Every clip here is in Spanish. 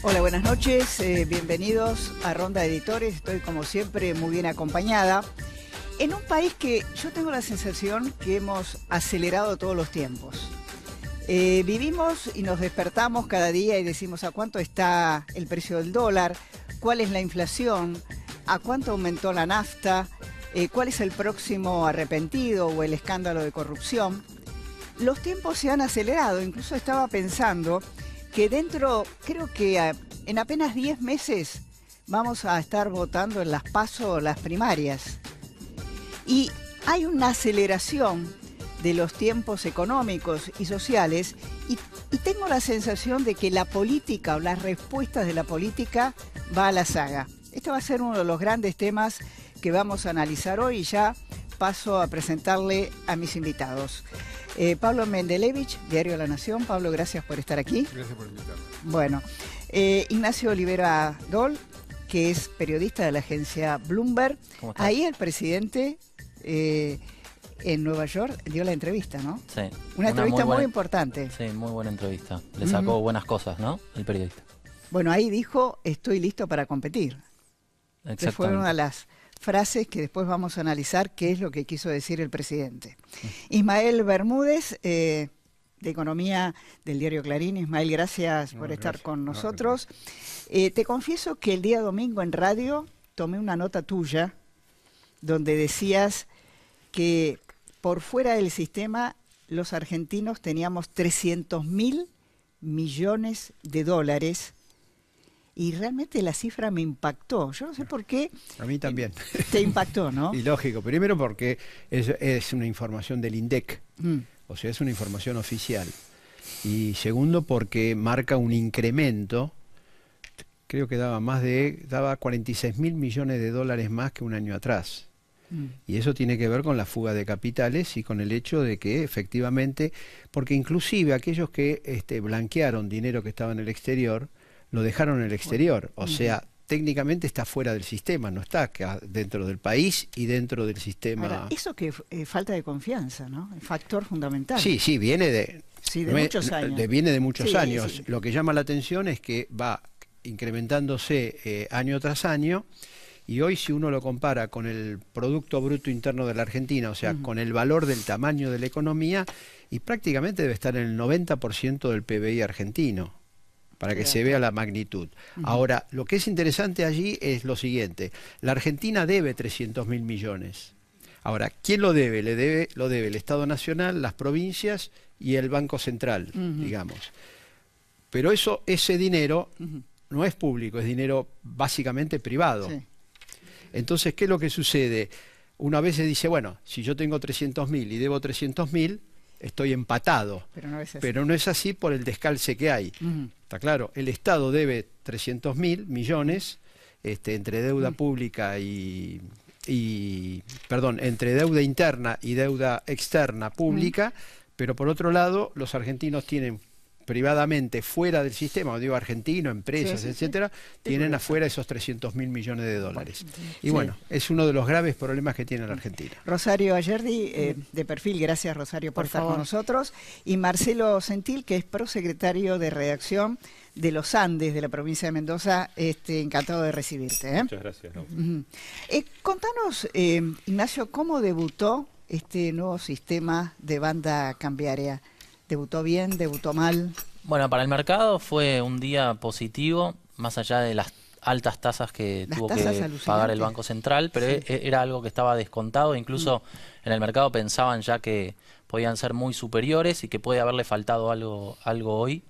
Hola, buenas noches, bienvenidos a Ronda de Editores. Estoy como siempre muy bien acompañada en un país que yo tengo la sensación que hemos acelerado todos los tiempos. Vivimos y nos despertamos cada día y decimos a cuánto está el precio del dólar, cuál es la inflación, a cuánto aumentó la nafta, cuál es el próximo arrepentido o el escándalo de corrupción. Los tiempos se han acelerado, incluso estaba pensando que creo que en apenas 10 meses vamos a estar votando en las PASO, las primarias. Y hay una aceleración de los tiempos económicos y sociales y tengo la sensación de que la política o las respuestas de la política va a la saga. Este va a ser uno de los grandes temas que vamos a analizar hoy y ya paso a presentarle a mis invitados. Pablo Mendelevich, Diario La Nación. Pablo, gracias por estar aquí. Gracias por invitarme. Bueno, Ignacio Olivera Dol, que es periodista de la agencia Bloomberg. Ahí el presidente en Nueva York dio la entrevista, ¿no? Sí. Una entrevista muy importante. Sí, muy buena entrevista. Le sacó buenas cosas, ¿no? El periodista. Bueno, ahí dijo, estoy listo para competir. Esa fue una de las frases que después vamos a analizar qué es lo que quiso decir el presidente. Ismael Bermúdez, de Economía del diario Clarín. Ismael, gracias por estar con nosotros. Te confieso que el día domingo en radio tomé una nota tuya donde decías que por fuera del sistema los argentinos teníamos 300.000 millones de dólares. Y realmente la cifra me impactó. Yo no sé por qué. A mí también. Te impactó, ¿no? Y lógico. Primero porque es una información del INDEC. O sea, es una información oficial. Y segundo porque marca un incremento. Creo que daba 46.000 millones de dólares más que un año atrás. Y eso tiene que ver con la fuga de capitales y con el hecho de que efectivamente, porque inclusive aquellos que blanquearon dinero que estaba en el exterior, lo dejaron en el exterior, o sea, técnicamente está fuera del sistema, no está acá dentro del país y dentro del sistema. Ahora, eso que falta de confianza, ¿no? El factor fundamental. Sí, sí, viene de muchos años. Viene de muchos años. Sí. Lo que llama la atención es que va incrementándose año tras año, y hoy si uno lo compara con el Producto Bruto Interno de la Argentina, o sea, con el valor del tamaño de la economía, y prácticamente debe estar en el 90% del PBI argentino, para que se vea la magnitud. Ahora, lo que es interesante allí es lo siguiente. La Argentina debe 300.000 millones. Ahora, ¿quién lo debe? Lo debe el Estado Nacional, las provincias y el Banco Central, digamos. Pero ese dinero no es público, es dinero básicamente privado. Sí. Entonces, ¿qué es lo que sucede? Una vez se dice, bueno, si yo tengo 300.000 y debo 300.000, estoy empatado. Pero no es así por el descalce que hay. Está claro, el Estado debe 300.000 millones entre deuda pública entre deuda interna y deuda externa pública, pero por otro lado, los argentinos tienen privadamente fuera del sistema, digo argentino, empresas, etcétera, tienen afuera esos 300.000 millones de dólares. Y bueno, es uno de los graves problemas que tiene la Argentina. Rosario Ayerdi, de Perfil, gracias Rosario por estar con nosotros, y Marcelo Sentil, que es prosecretario de redacción de Los Andes, de la provincia de Mendoza, encantado de recibirte. Muchas gracias. Contanos, Ignacio, ¿cómo debutó este nuevo sistema de banda cambiaria? ¿Debutó bien? ¿Debutó mal? Bueno, para el mercado fue un día positivo, más allá de las altas tasas que tuvo que pagar el Banco Central, pero era algo que estaba descontado, incluso en el mercado pensaban ya que podían ser muy superiores y que puede haberle faltado algo hoy.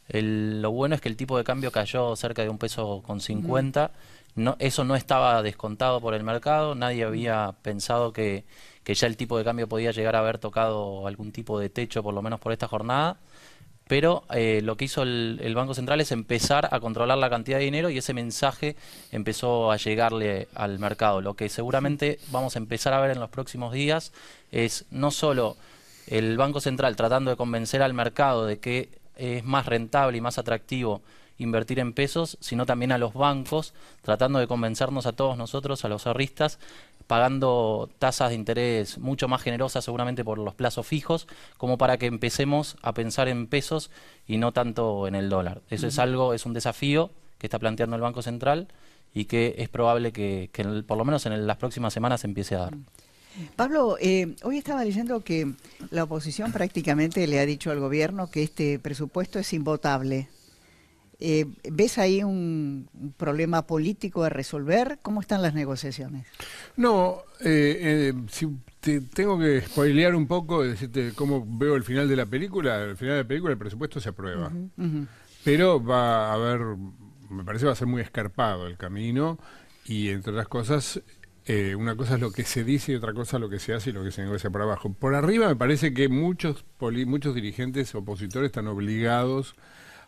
Lo bueno es que el tipo de cambio cayó cerca de $1,50. Eso no estaba descontado por el mercado, nadie había pensado que ya el tipo de cambio podía llegar a haber tocado algún tipo de techo, por lo menos por esta jornada, pero lo que hizo el Banco Central es empezar a controlar la cantidad de dinero y ese mensaje empezó a llegarle al mercado. Lo que seguramente vamos a empezar a ver en los próximos días es no solo el Banco Central tratando de convencer al mercado de que es más rentable y más atractivo invertir en pesos, sino también a los bancos, tratando de convencernos a todos nosotros, a los ahorristas, pagando tasas de interés mucho más generosas seguramente por los plazos fijos, como para que empecemos a pensar en pesos y no tanto en el dólar. Eso es un desafío que está planteando el Banco Central y que es probable que por lo menos en las próximas semanas se empiece a dar. Pablo, hoy estaba leyendo que la oposición prácticamente le ha dicho al gobierno que este presupuesto es invotable. ¿Ves ahí un problema político a resolver? ¿Cómo están las negociaciones? No, si te tengo que spoilear un poco, decirte cómo veo el final de la película. Al final de la película el presupuesto se aprueba. Pero va a haber, me parece va a ser muy escarpado el camino y entre otras cosas, una cosa es lo que se dice y otra cosa es lo que se hace y lo que se negocia por abajo. Por arriba me parece que muchos dirigentes opositores están obligados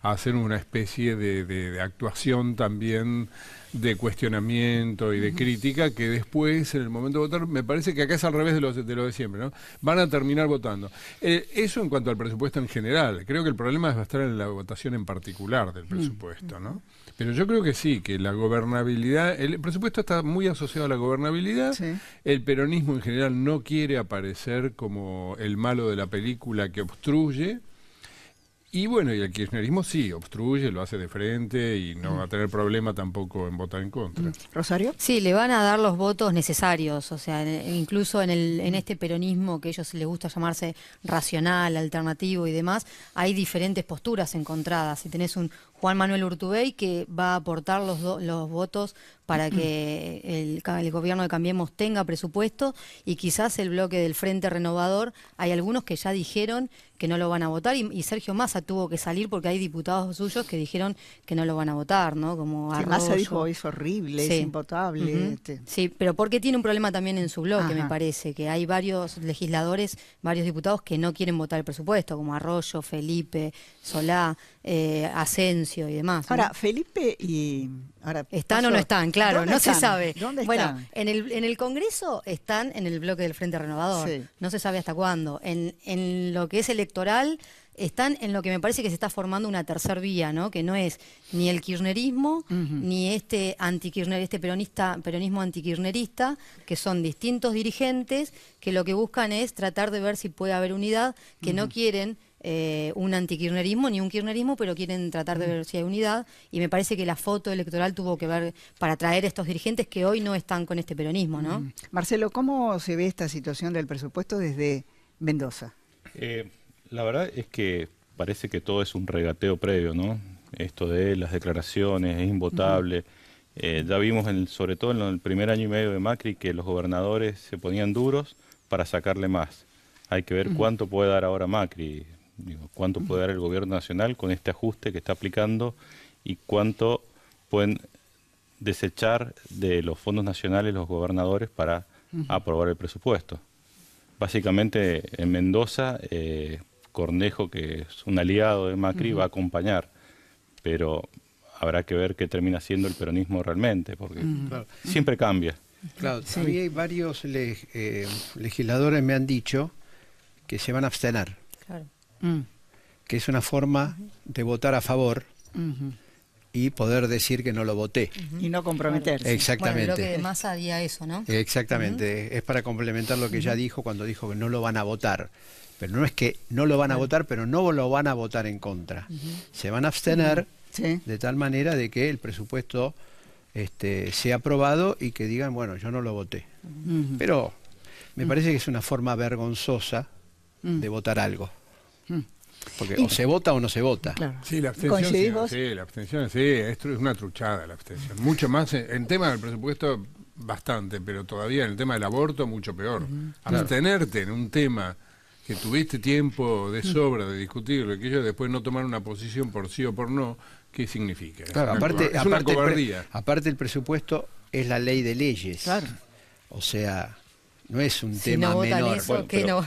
a hacer una especie de actuación también de cuestionamiento y de crítica que después, en el momento de votar, me parece que acá es al revés de lo de siempre, ¿no? Van a terminar votando. Eso en cuanto al presupuesto en general. Creo que el problema va a estar en la votación en particular del presupuesto, ¿no? Pero yo creo que sí, que la gobernabilidad, el presupuesto está muy asociado a la gobernabilidad. Sí. El peronismo en general no quiere aparecer como el malo de la película que obstruye. Y bueno, y el kirchnerismo sí, obstruye, lo hace de frente y no va a tener problema tampoco en votar en contra. ¿Rosario? Sí, le van a dar los votos necesarios, o sea, incluso en este peronismo que a ellos les gusta llamarse racional, alternativo y demás, hay diferentes posturas encontradas. Si tenés un Juan Manuel Urtubey que va a aportar los votos para que el gobierno de Cambiemos tenga presupuesto, y quizás el bloque del Frente Renovador, hay algunos que ya dijeron que no lo van a votar, y Sergio Massa tuvo que salir porque hay diputados suyos que dijeron que no lo van a votar, ¿no? Como Arroyo. Massa dijo, es horrible, sí, es impotable. Sí, pero porque tiene un problema también en su bloque, me parece, que hay varios legisladores, varios diputados que no quieren votar el presupuesto, como Arroyo, Felipe, Solá, Asensio y demás, ¿no? Ahora, Felipe y... Ahora, ¿están o no están? Claro, no se sabe. ¿Dónde bueno, están? en el Congreso están en el bloque del Frente Renovador. Sí. No se sabe hasta cuándo. En lo que es electoral, están en lo que me parece que se está formando una tercer vía, ¿no? Que no es ni el kirchnerismo, ni este peronismo antikirchnerista, que son distintos dirigentes que lo que buscan es tratar de ver si puede haber unidad, que no quieren un antikirchnerismo ni un kirchnerismo, pero quieren tratar de ver si hay unidad, y me parece que la foto electoral tuvo que ver para traer estos dirigentes que hoy no están con este peronismo, ¿no? Marcelo, ¿cómo se ve esta situación del presupuesto desde Mendoza? La verdad es que parece que todo es un regateo previo, ¿no? Esto de las declaraciones, es invotable. Ya vimos, sobre todo en el primer año y medio de Macri, que los gobernadores se ponían duros para sacarle más. Hay que ver cuánto puede dar ahora Macri, cuánto puede dar el gobierno nacional con este ajuste que está aplicando y cuánto pueden desechar de los fondos nacionales los gobernadores para aprobar el presupuesto. Básicamente en Mendoza, Cornejo, que es un aliado de Macri, va a acompañar, pero habrá que ver qué termina siendo el peronismo realmente, porque siempre cambia. Claro, sí. Hay varios legisladores me han dicho que se van a abstener, claro. Que es una forma de votar a favor y poder decir que no lo voté. Y no comprometerse. Claro. Exactamente. Bueno, creo que de Massa había eso, ¿no? Exactamente, es para complementar lo que ya dijo cuando dijo que no lo van a votar. Pero no es que no lo van a votar, pero no lo van a votar en contra. Se van a abstener de tal manera de que el presupuesto sea aprobado y que digan, bueno, yo no lo voté. Pero me parece que es una forma vergonzosa de votar algo. Porque o se vota o no se vota. Claro. Sí, la abstención sí, es una truchada la abstención. Mucho más en tema del presupuesto, bastante, pero todavía en el tema del aborto, mucho peor. Abstenerte en un tema que tuviste tiempo de sobra de discutirlo, que ellos después no tomar una posición por sí o por no, ¿qué significa? Claro, es una cobardía. Aparte el presupuesto es la ley de leyes. Claro. O sea, no es un tema menor. Eso, bueno,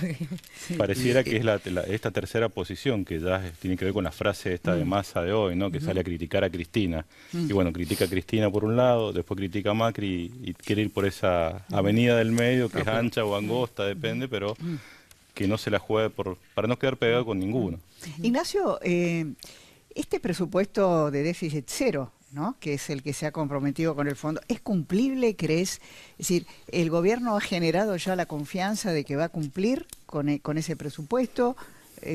pareciera que es esta tercera posición que ya tiene que ver con la frase esta de Massa de hoy, ¿no? Que sale a criticar a Cristina. Y bueno, critica a Cristina por un lado, después critica a Macri y quiere ir por esa avenida del medio que es ancha o angosta, depende, pero que no se la juegue para no quedar pegado con ninguno. Ignacio, este presupuesto de déficit cero, ¿no?, que es el que se ha comprometido con el fondo, ¿es cumplible, crees? Es decir, ¿el gobierno ha generado ya la confianza de que va a cumplir con ese presupuesto?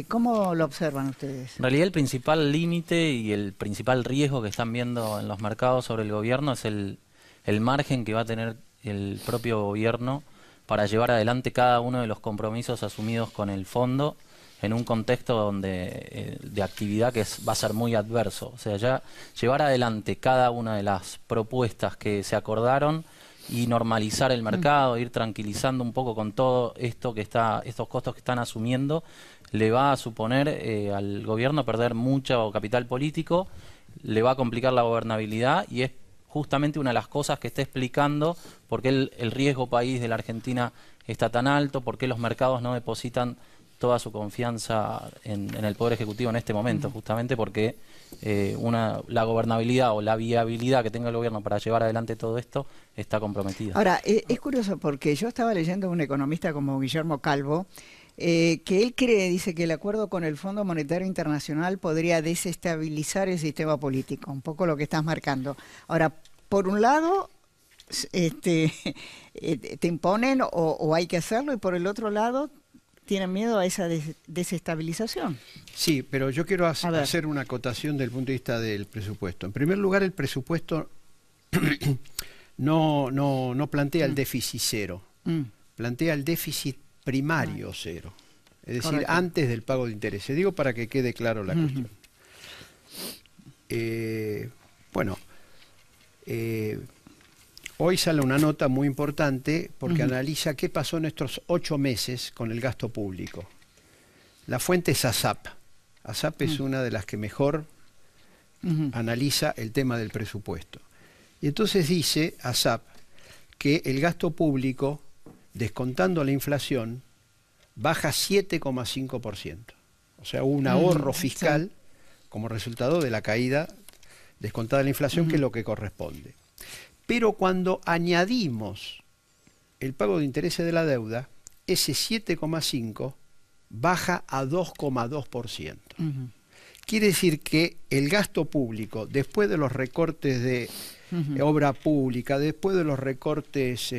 ¿Cómo lo observan ustedes? En realidad el principal límite y el principal riesgo que están viendo en los mercados sobre el gobierno es el margen que va a tener el propio gobierno para llevar adelante cada uno de los compromisos asumidos con el fondo en un contexto donde de actividad que va a ser muy adverso. O sea, ya llevar adelante cada una de las propuestas que se acordaron y normalizar el mercado, ir tranquilizando un poco con todo esto que estos costos que están asumiendo, le va a suponer al gobierno perder mucho capital político, le va a complicar la gobernabilidad y es justamente una de las cosas que está explicando por qué el riesgo país de la Argentina está tan alto, por qué los mercados no depositan toda su confianza en el Poder Ejecutivo en este momento, justamente porque la gobernabilidad o la viabilidad que tenga el gobierno para llevar adelante todo esto está comprometida. Ahora, es curioso porque yo estaba leyendo a un economista como Guillermo Calvo, que él dice que el acuerdo con el Fondo Monetario Internacional podría desestabilizar el sistema político, un poco lo que estás marcando. Ahora, por un lado, te imponen o hay que hacerlo, y por el otro lado, tienen miedo a esa desestabilización. Sí, pero yo quiero hacer una acotación desde el punto de vista del presupuesto. En primer lugar, el presupuesto no plantea el déficit cero, plantea el déficit primario cero, es decir, correcto, antes del pago de intereses. Digo para que quede claro la cuestión. Hoy sale una nota muy importante porque analiza qué pasó en estos 8 meses con el gasto público. La fuente es ASAP. ASAP es una de las que mejor analiza el tema del presupuesto. Y entonces dice ASAP que el gasto público, descontando la inflación, baja 7,5%. O sea, hubo un ahorro fiscal como resultado de la caída descontada la inflación, que es lo que corresponde. Pero cuando añadimos el pago de intereses de la deuda, ese 7,5 baja a 2,2%. Quiere decir que el gasto público, después de los recortes de obra pública, después de los recortes,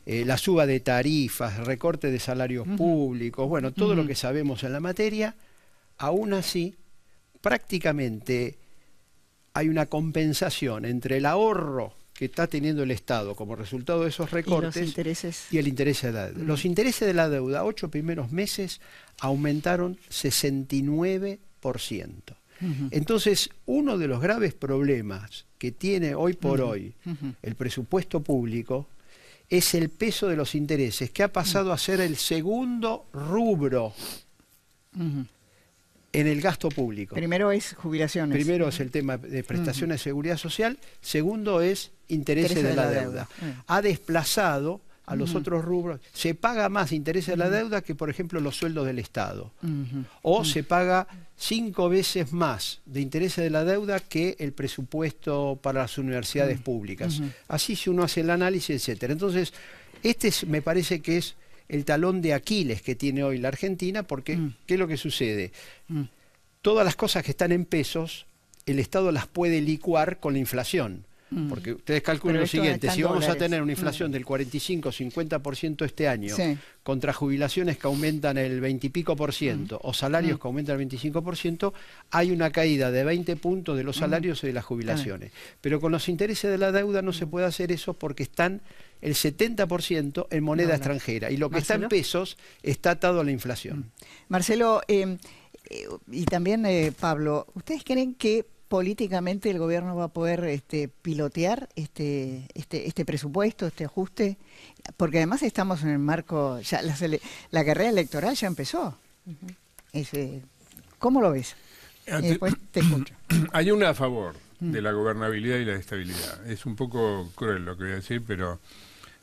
la suba de tarifas, recortes de salarios públicos, bueno, todo lo que sabemos en la materia, aún así, prácticamente hay una compensación entre el ahorro que está teniendo el Estado como resultado de esos recortes y el interés de la deuda. Los intereses de la deuda, 8 primeros meses, aumentaron 69%. Entonces, uno de los graves problemas que tiene hoy por hoy el presupuesto público es el peso de los intereses, que ha pasado a ser el segundo rubro en el gasto público. Primero es jubilaciones. Primero es el tema de prestaciones de seguridad social, segundo es intereses de la deuda. Ha desplazado a los otros rubros. Se paga más intereses de la deuda que, por ejemplo, los sueldos del Estado. O se paga 5 veces más de intereses de la deuda que el presupuesto para las universidades públicas. Así si uno hace el análisis, etcétera. Entonces, me parece que es el talón de Aquiles que tiene hoy la Argentina, porque ¿qué es lo que sucede? Todas las cosas que están en pesos, el Estado las puede licuar con la inflación. Porque ustedes calculen lo siguiente, si vamos a tener una inflación del 45-50% este año, contra jubilaciones que aumentan el 20 y pico por ciento, o salarios que aumentan el 25%, hay una caída de 20 puntos de los salarios y de las jubilaciones. Pero con los intereses de la deuda no se puede hacer eso porque están el 70% en moneda extranjera, y lo que está en pesos está atado a la inflación. Marcelo, y también Pablo, ¿ustedes creen que políticamente el gobierno va a poder pilotear este presupuesto, este ajuste? Porque además estamos en el marco, ya la carrera electoral ya empezó. ¿Cómo lo ves? Después te escucho. Hay una a favor de la gobernabilidad y la estabilidad. Es un poco cruel lo que voy a decir, pero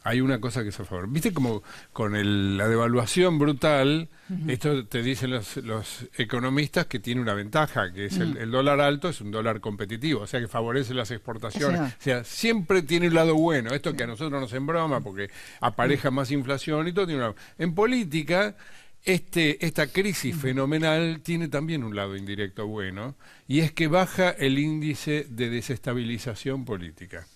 hay una cosa que es a favor. ¿Viste como con la devaluación brutal, esto te dicen los economistas que tiene una ventaja, que es el dólar alto es un dólar competitivo, o sea que favorece las exportaciones. O sea, siempre tiene un lado bueno. Esto que a nosotros nos embroma porque apareja más inflación y todo tiene en política, esta crisis fenomenal tiene también un lado indirecto bueno, y es que baja el índice de desestabilización política.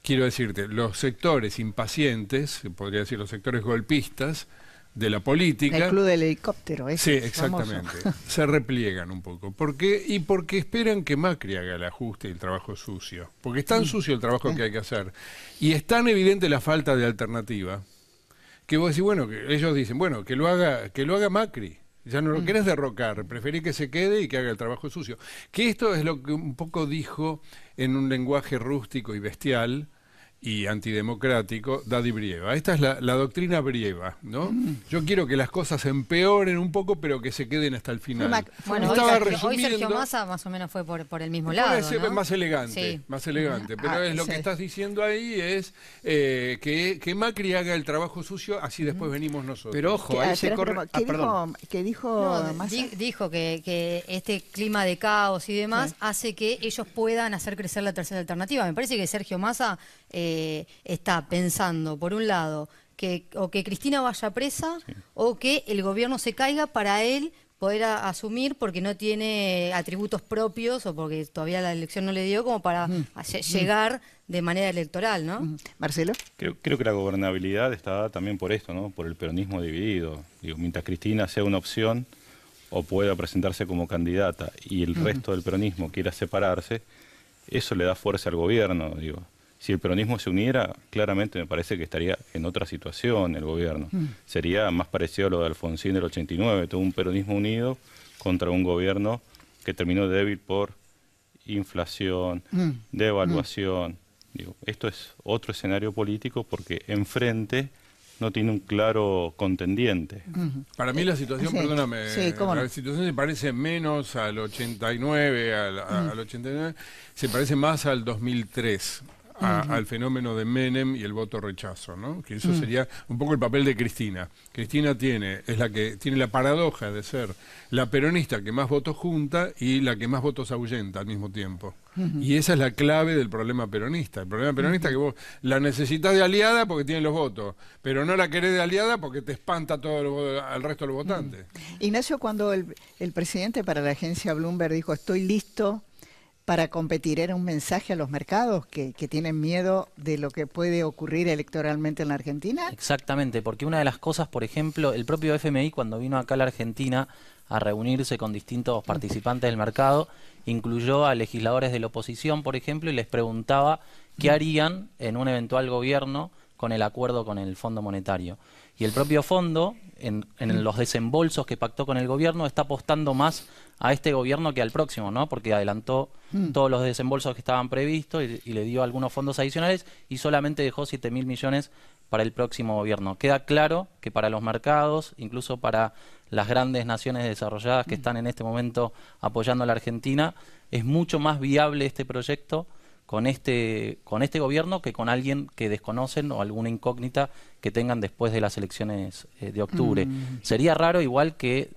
Quiero decirte, los sectores impacientes, podría decir los sectores golpistas, de la política. El club del helicóptero, sí, exactamente. Se repliegan un poco. ¿Por qué? Y porque esperan que Macri haga el ajuste y el trabajo sucio. Porque es tan sucio el trabajo que hay que hacer. Y es tan evidente la falta de alternativa que vos decís, bueno, que ellos dicen, bueno, que lo haga Macri. Ya no lo querés derrocar, preferís que se quede y que haga el trabajo sucio. Que esto es lo que un poco dijo en un lenguaje rústico y bestial y antidemocrático Daddy Brieva. Esta es la doctrina Brieva, ¿no? Yo quiero que las cosas empeoren un poco, pero que se queden hasta el final. Bueno, hoy Sergio Massa más o menos fue por el mismo lado, ¿no? Más elegante, sí. Más elegante. Pero es lo que estás diciendo ahí es que Macri haga el trabajo sucio, así después venimos nosotros. Pero ojo, ahí se corre... ¿Qué dijo Massa? Dijo que este clima de caos y demás hace que ellos puedan hacer crecer la tercera alternativa. Me parece que Sergio Massa está pensando, por un lado, que Cristina vaya presa o que el gobierno se caiga para él poder asumir porque no tiene atributos propios o porque todavía la elección no le dio como para llegar de manera electoral, ¿no? Marcelo. Creo que la gobernabilidad está dada también por esto, ¿no? Por el peronismo dividido. Digo, mientras Cristina sea una opción o pueda presentarse como candidata y el resto del peronismo quiera separarse, eso le da fuerza al gobierno, digo. Si el peronismo se uniera, claramente me parece que estaría en otra situación el gobierno. Sería más parecido a lo de Alfonsín del 89, todo un peronismo unido contra un gobierno que terminó débil por inflación, devaluación. Digo, esto es otro escenario político porque enfrente no tiene un claro contendiente. Para mí la situación, perdóname, la situación se parece menos al 89, al 89, se parece más al 2003. Al fenómeno de Menem y el voto rechazo, ¿no? Que eso sería un poco el papel de Cristina. Cristina es la que tiene la paradoja de ser la peronista que más votos junta y la que más votos ahuyenta al mismo tiempo. Y esa es la clave del problema peronista. El problema peronista es que vos la necesitas de aliada porque tiene los votos, pero no la querés de aliada porque te espanta todo al resto de los votantes. Ignacio, cuando el presidente para la agencia Bloomberg dijo estoy listo para competir, ¿era un mensaje a los mercados que tienen miedo de lo que puede ocurrir electoralmente en la Argentina? Exactamente, porque una de las cosas, por ejemplo, el propio FMI cuando vino acá a la Argentina a reunirse con distintos participantes del mercado, incluyó a legisladores de la oposición, por ejemplo, y les preguntaba qué harían en un eventual gobierno con el acuerdo con el Fondo Monetario. Y el propio fondo, en los desembolsos que pactó con el gobierno, está apostando más a este gobierno que al próximo, ¿no? Porque adelantó todos los desembolsos que estaban previstos y le dio algunos fondos adicionales y solamente dejó 7.000 millones para el próximo gobierno. Queda claro que para los mercados, incluso para las grandes naciones desarrolladas que están en este momento apoyando a la Argentina, es mucho más viable este proyecto con este gobierno que con alguien que desconocen o alguna incógnita que tengan después de las elecciones de octubre. Sería raro, igual que,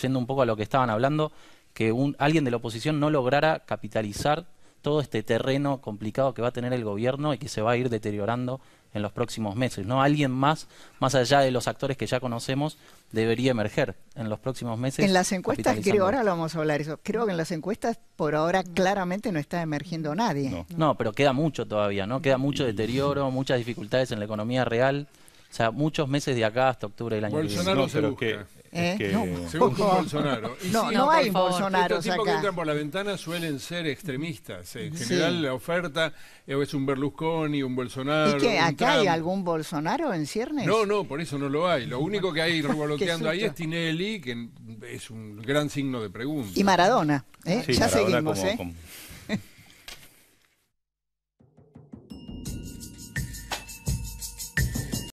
yendo un poco a lo que estaban hablando, que alguien de la oposición no lograra capitalizar todo este terreno complicado que va a tener el gobierno y que se va a ir deteriorando en los próximos meses, ¿no? Alguien más allá de los actores que ya conocemos, debería emerger en los próximos meses. En las encuestas, creo, ahora lo vamos a hablar eso, creo que en las encuestas por ahora claramente no está emergiendo nadie. No, pero queda mucho todavía, ¿no? Queda mucho deterioro, muchas dificultades en la economía real, o sea, muchos meses de acá hasta octubre del año que viene. Bolsonaro se busca. Se busca un Bolsonaro. No hay Bolsonaro. Estos tipos que entran por la ventana suelen ser extremistas. En general la oferta es un Berlusconi, un Bolsonaro. ¿Y qué? ¿Acá hay algún Bolsonaro en ciernes? No, por eso no lo hay. Lo único que hay revoloteando ahí es Tinelli, que es un gran signo de pregunta. Y Maradona, Sí, ya Maradona seguimos,